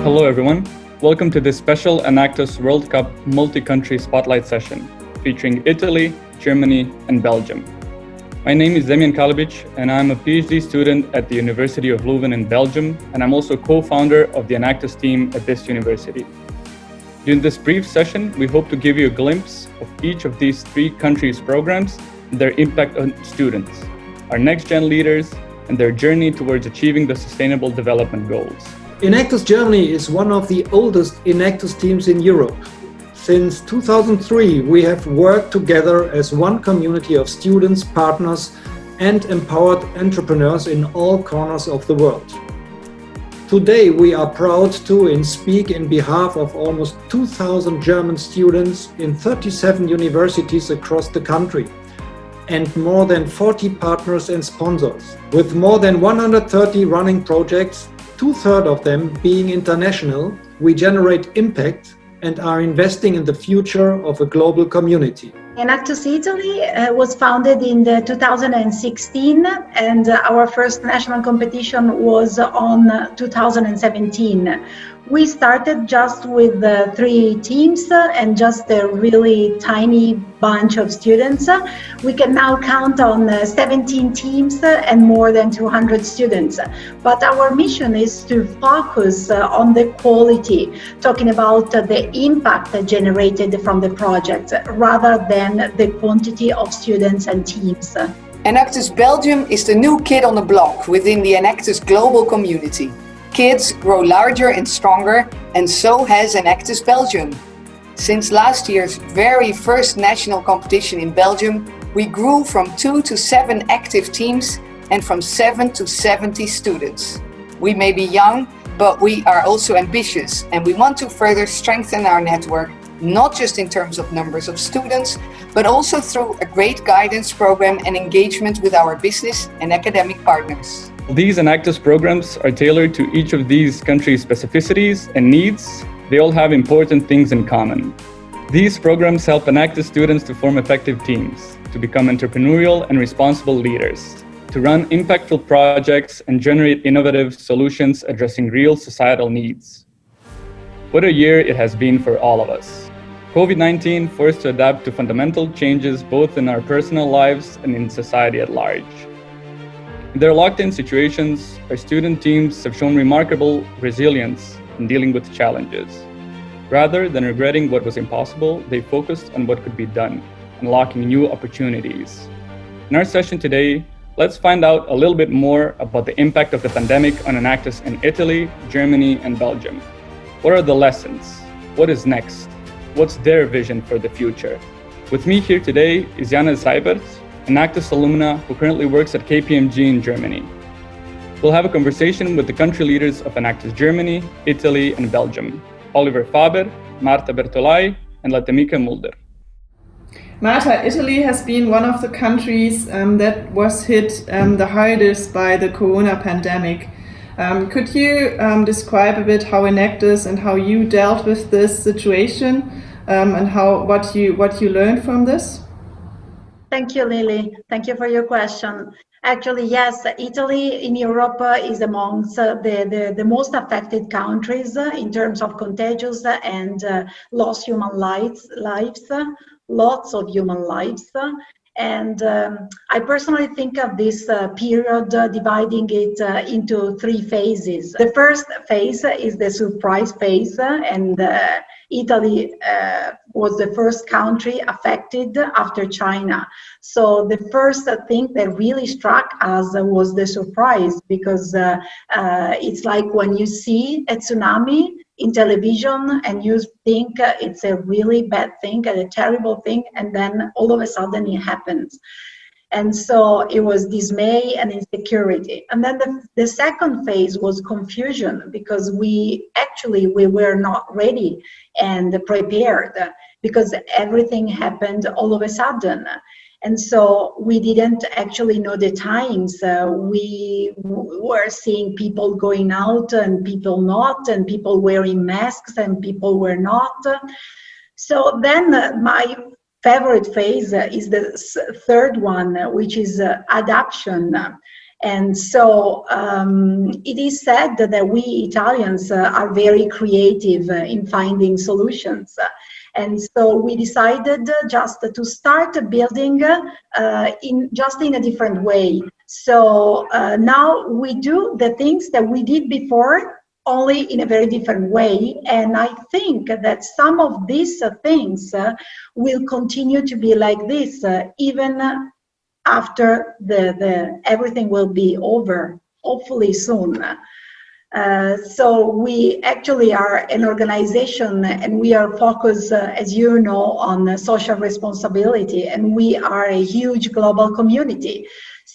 Hello everyone, welcome to this special Enactus World Cup multi-country spotlight session featuring Italy, Germany and Belgium. My name is Zemjan Kalibic and I'm a PhD student at the University of Leuven in Belgium, and I'm also co-founder of the Enactus team at this university. During this brief session, we hope to give you a glimpse of each of these three countries' programs and their impact on students, our next-gen leaders, and their journey towards achieving the Sustainable Development Goals. Enactus Germany is one of the oldest Enactus teams in Europe. Since 2003, we have worked together as one community of students, partners, and empowered entrepreneurs in all corners of the world. Today, we are proud to speak in behalf of almost 2,000 German students in 37 universities across the country, and more than 40 partners and sponsors. With more than 130 running projects, two-thirds of them being international, we generate impact and are investing in the future of a global community. Enactus Italy was founded in 2016, and our first national competition was on 2017. We started just with 3 teams and just a really tiny bunch of students. We can now count on 17 teams and more than 200 students. But our mission is to focus on the quality, talking about the impact generated from the project rather than the quantity of students and teams. Enactus Belgium is the new kid on the block within the Enactus global community. Kids grow larger and stronger, and so has Enactus Belgium. Since last year's very first national competition in Belgium, we grew from 2 to 7 active teams and from 7 to 70 students. We may be young, but we are also ambitious, and we want to further strengthen our network, not just in terms of numbers of students, but also through a great guidance program and engagement with our business and academic partners. These Enactus programs are tailored to each of these countries' specificities and needs. They all have important things in common. These programs help Enactus students to form effective teams, to become entrepreneurial and responsible leaders, to run impactful projects and generate innovative solutions addressing real societal needs. What a year it has been for all of us. COVID-19 forced to adapt to fundamental changes both in our personal lives and in society at large. In their locked-in situations, our student teams have shown remarkable resilience in dealing with challenges. Rather than regretting what was impossible, they focused on what could be done, unlocking new opportunities. In our session today, let's find out a little bit more about the impact of the pandemic on Enactus in Italy, Germany, and Belgium. What are the lessons? What is next? What's their vision for the future? With me here today is Jana Seibert, Enactus alumna who currently works at KPMG in Germany. We'll have a conversation with the country leaders of Enactus Germany, Italy, and Belgium, Oliver Faber, Marta Bertolai, and Latemika Mulder. Marta, Italy has been one of the countries that was hit the hardest by the corona pandemic. Could you describe a bit how Enactus and how you dealt with this situation and what you learned from this? Thank you, Lily. Thank you for your question. Actually, yes, Italy in Europe is amongst the most affected countries in terms of contagious and lost human lives, lots of human lives. And I personally think of this period dividing it into 3 phases. The first phase is the surprise phase, and Italy was the first country affected after China. So the first thing that really struck us was the surprise, because it's like when you see a tsunami in television and you think it's a really bad thing and a terrible thing, and then all of a sudden it happens. And so it was dismay and insecurity. And then the second phase was confusion, because we were not ready and prepared, because everything happened all of a sudden. And so we didn't actually know the times. We were seeing people going out and people not, and people wearing masks and people were not. So then my favorite phase is the third one, which is adaptation. And so it is said that we Italians are very creative in finding solutions. And so we decided just to start building in a different way. So now we do the things that we did before, only in a very different way. And I think that some of these things will continue to be like this, even after everything will be over, hopefully soon. So we actually are an organization, and we are focused, as you know, on social responsibility, and we are a huge global community.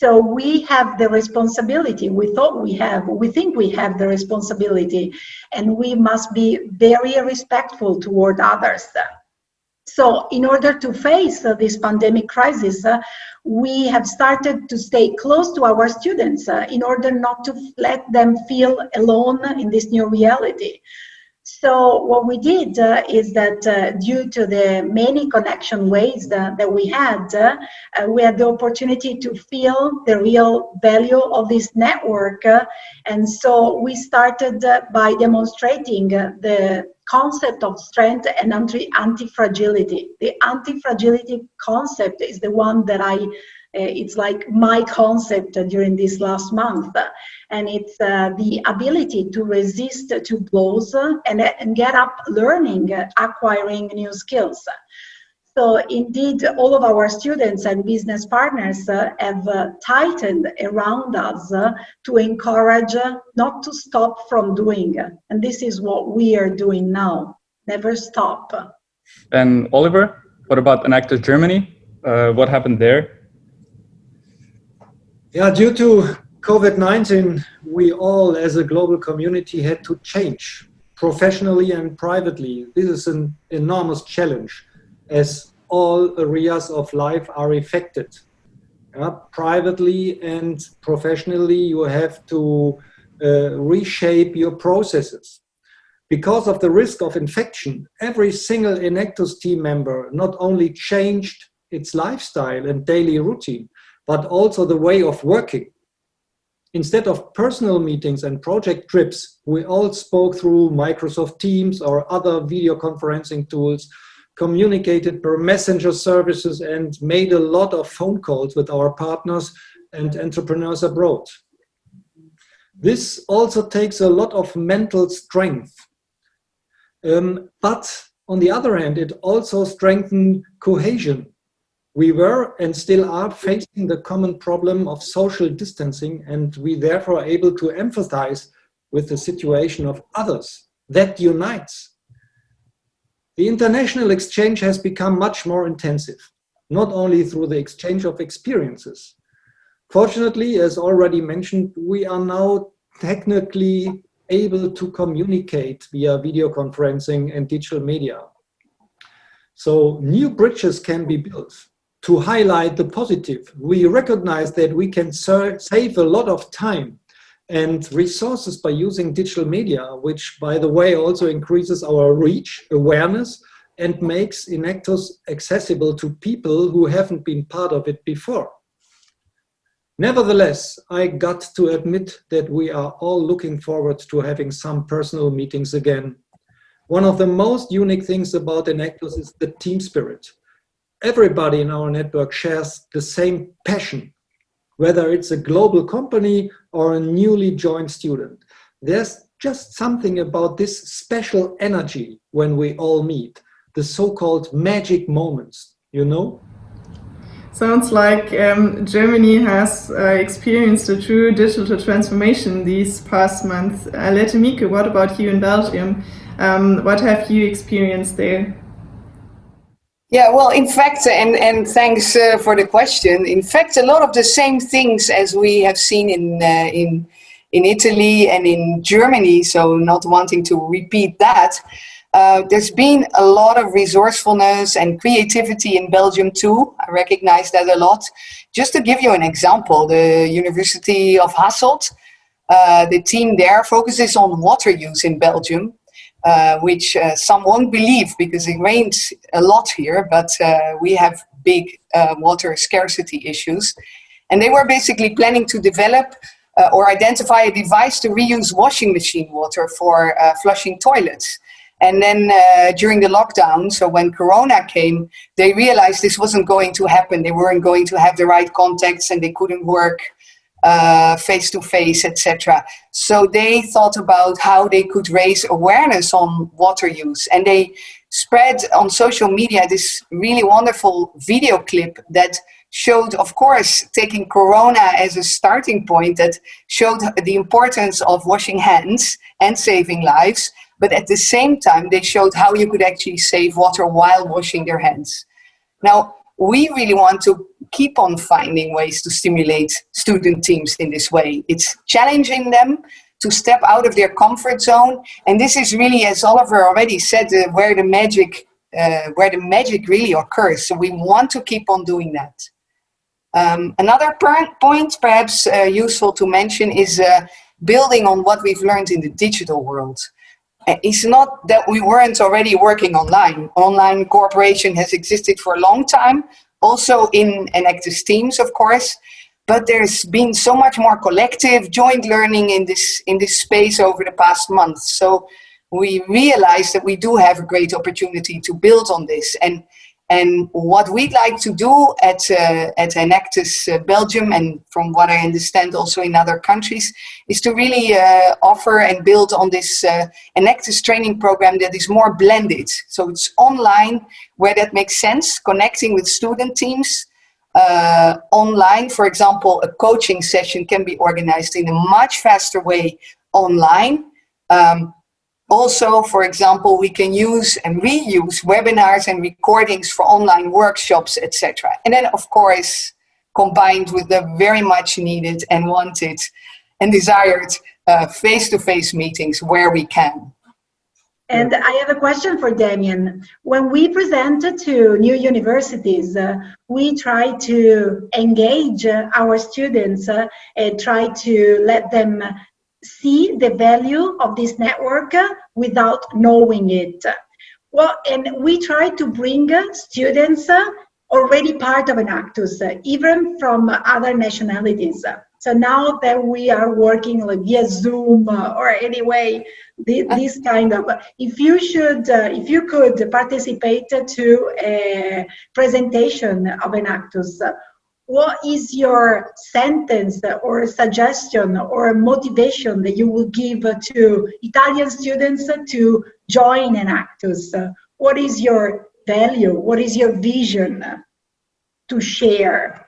So we have the responsibility, we think we have the responsibility, and we must be very respectful toward others. So in order to face this pandemic crisis, we have started to stay close to our students in order not to let them feel alone in this new reality. So what we did is that due to the many connection ways that we had the opportunity to feel the real value of this network. And so we started by demonstrating the concept of strength and anti-fragility. The anti-fragility concept is the one that it's like my concept during this last month. And it's the ability to resist to blows and get up learning, acquiring new skills. So indeed, all of our students and business partners have tightened around us to encourage not to stop from doing. And this is what we are doing now. Never stop. And Oliver, what about Enactus Germany? What happened there? Yeah, due to COVID-19, we all as a global community had to change professionally and privately. This is an enormous challenge, as all areas of life are affected. Privately and professionally, you have to reshape your processes. Because of the risk of infection, every single Enactus team member not only changed its lifestyle and daily routine, but also the way of working. Instead of personal meetings and project trips, we all spoke through Microsoft Teams or other video conferencing tools, communicated per messenger services, and made a lot of phone calls with our partners and entrepreneurs abroad. This also takes a lot of mental strength. But on the other hand, it also strengthened cohesion. We were and still are facing the common problem of social distancing, and we therefore are able to empathize with the situation of others. That unites. The international exchange has become much more intensive, not only through the exchange of experiences. Fortunately, as already mentioned, we are now technically able to communicate via video conferencing and digital media. So new bridges can be built. To highlight the positive, we recognize that we can save a lot of time and resources by using digital media, which, by the way, also increases our reach, awareness, and makes Enactus accessible to people who haven't been part of it before. Nevertheless, I got to admit that we are all looking forward to having some personal meetings again. One of the most unique things about Enactus is the team spirit. Everybody in our network shares the same passion, whether it's a global company or a newly joined student. There's just something about this special energy when we all meet, the so-called magic moments, you know? Sounds like Germany has experienced a true digital transformation these past months. Letemieke, what about you in Belgium? What have you experienced there? Yeah, well, in fact, and thanks for the question. In fact, a lot of the same things as we have seen in Italy and in Germany, so not wanting to repeat that. There's been a lot of resourcefulness and creativity in Belgium too. I recognize that a lot. Just to give you an example, the University of Hasselt, the team there focuses on water use in Belgium. Which some won't believe because it rains a lot here, but we have big water scarcity issues. And they were basically planning to develop or identify a device to reuse washing machine water for flushing toilets. And then during the lockdown, so when Corona came, they realized this wasn't going to happen. They weren't going to have the right contacts and they couldn't work face-to-face, etc. So they thought about how they could raise awareness on water use. And they spread on social media this really wonderful video clip that showed, of course, taking Corona as a starting point, that showed the importance of washing hands and saving lives. But at the same time, they showed how you could actually save water while washing their hands. Now, we really want to keep on finding ways to stimulate student teams in this way. It's challenging them to step out of their comfort zone. And this is really, as Oliver already said, where the magic really occurs. So we want to keep on doing that. Another point perhaps useful to mention is building on what we've learned in the digital world. It's not that we weren't already working online. Online cooperation has existed for a long time, also in Enactus teams, of course, but there's been so much more collective joint learning in this space over the past month. So we realized that we do have a great opportunity to build on this. And what we'd like to do at Enactus Belgium, and from what I understand also in other countries, is to really offer and build on this Enactus training program that is more blended. So it's online where that makes sense, connecting with student teams. Online, for example, a coaching session can be organized in a much faster way online. Also, for example, we can use and reuse webinars and recordings for online workshops, etc. And then, of course, combined with the very much needed and wanted and desired face-to-face meetings where we can. And I have a question for Damien. When we presented to new universities, we try to engage our students and try to let them see the value of this network without knowing it. Well, and we try to bring students already part of Enactus, even from other nationalities. So now that we are working like via Zoom or anyway, this kind of, if you could participate to a presentation of Enactus, what is your sentence or suggestion or motivation that you would give to Italian students to join Enactus? What is your value? What is your vision to share?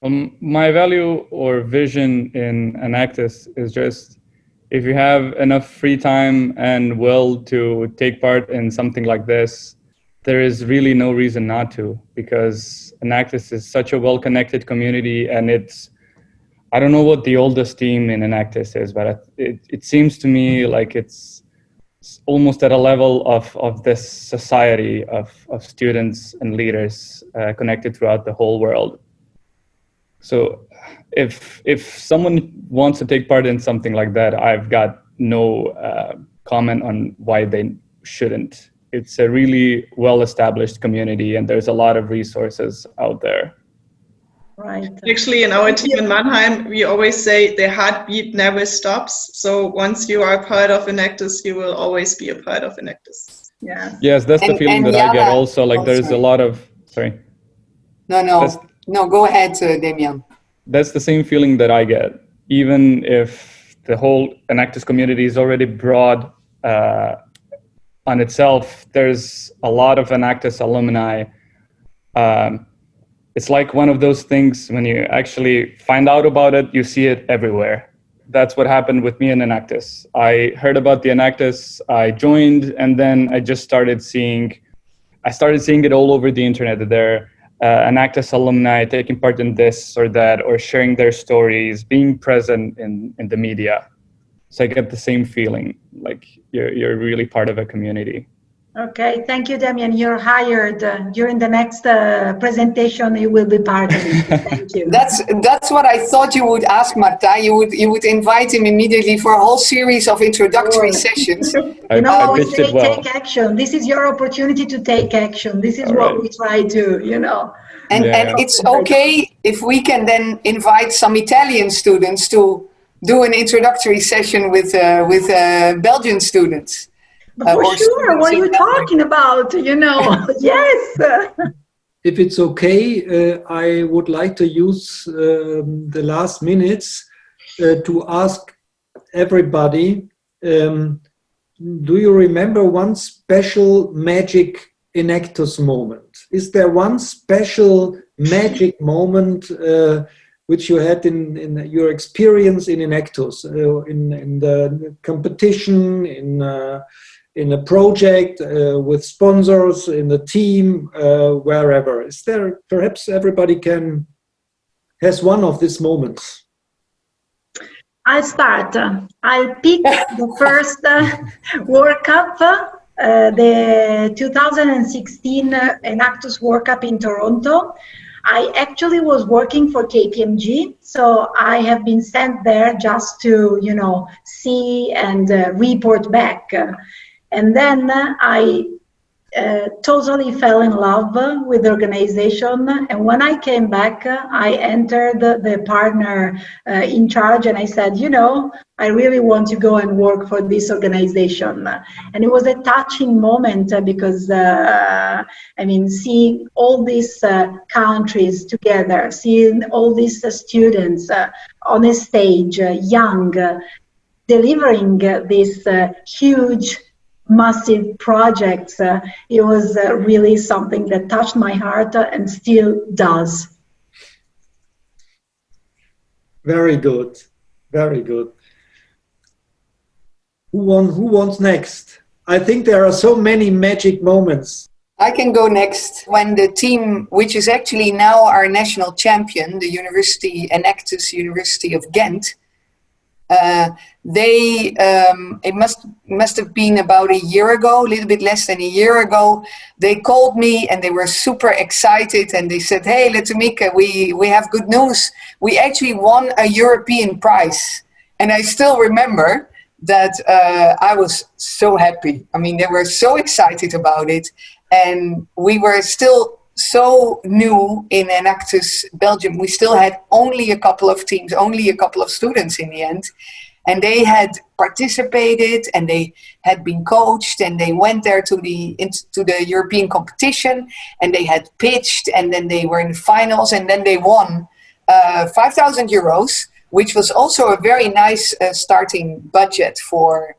My value or vision in Enactus is just, if you have enough free time and will to take part in something like this, there is really no reason not to, because Enactus is such a well-connected community, and it's, I don't know what the oldest team in Enactus is, but it seems to me like it's almost at a level of this society of students and leaders connected throughout the whole world. So if someone wants to take part in something like that, I've got no comment on why they shouldn't. It's a really well-established community, and there's a lot of resources out there. Right. Actually, in our team in Mannheim, we always say the heartbeat never stops. So once you are part of Enactus, you will always be a part of Enactus. Yeah. Yes, that's the feeling that I get also. Like there's a lot of, sorry. No, go ahead, Damien. That's the same feeling that I get. Even if the whole Enactus community is already broad on itself, there's a lot of Enactus alumni. It's like one of those things, when you actually find out about it, you see it everywhere. That's what happened with me in Enactus. I heard about the Enactus, I joined, and then I just started seeing it all over the internet, that there are Enactus alumni taking part in this or that, or sharing their stories, being present in the media. So I get the same feeling, like you're really part of a community. Okay, thank you, Damien. You're hired. During the next presentation, you will be part of it. Thank you. That's what I thought you would ask, Marta. You would invite him immediately for a whole series of introductory sessions. You know, we say take action. This is your opportunity to take action. This is what we try to, And it's okay if we can then invite some Italian students to do an introductory session with Belgian students. For sure, what are you talking about? Yes. If it's okay, I would like to use the last minutes to ask everybody, do you remember one special magic Enactus moment? Is there one special magic moment which you had in your experience in Enactus, in the competition, in a project, with sponsors, in the team, wherever? Is there, perhaps everybody has one of these moments? I'll start. I'll pick the first World Cup, the 2016 Enactus World Cup in Toronto. I actually was working for KPMG, so I have been sent there just to, see and report back. And then I totally fell in love with the organization. And when I came back, I entered the partner in charge and I said, I really want to go and work for this organization. And it was a touching moment because, seeing all these countries together, seeing all these students on a stage, young, delivering this huge massive projects, it was really something that touched my heart and still does. Very good, very good. Who wants next? I think there are so many magic moments. I can go next. When the team, which is actually now our national champion, the university, Enactus University of Ghent, it must have been about a year ago, a little bit less than a year ago. They called me and they were super excited and they said, "Hey, Letomika, we have good news. We actually won a European prize." And I still remember that I was so happy. They were so excited about it, and we were still so new in Enactus Belgium. We still had only a couple of teams, only a couple of students in the end. And they had participated and they had been coached and they went there to the European competition and they had pitched and then they were in the finals and then they won 5,000 euros, which was also a very nice starting budget for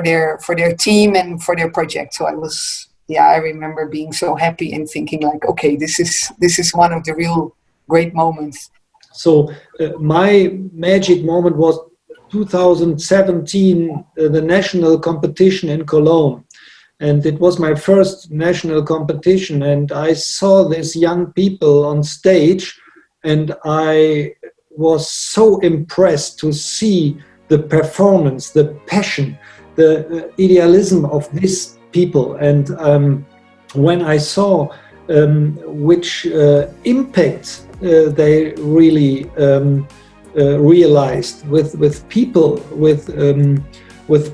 their team and for their project. So I remember being so happy and thinking like, okay, this is one of the real great moments. So my magic moment was 2017, the national competition in Cologne. And it was my first national competition. And I saw these young people on stage and I was so impressed to see the performance, the passion, the idealism of these people. And when I saw which impact they really realized with people, with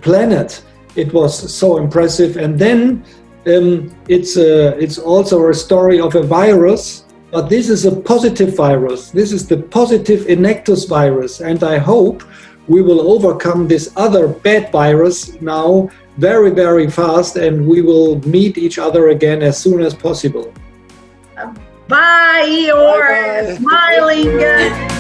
planet, it was so impressive. And then it's also a story of a virus, but this is a positive virus. This is the positive Enactus virus, and I hope we will overcome this other bad virus now very, very fast, and we will meet each other again as soon as possible. Bye, or smiling.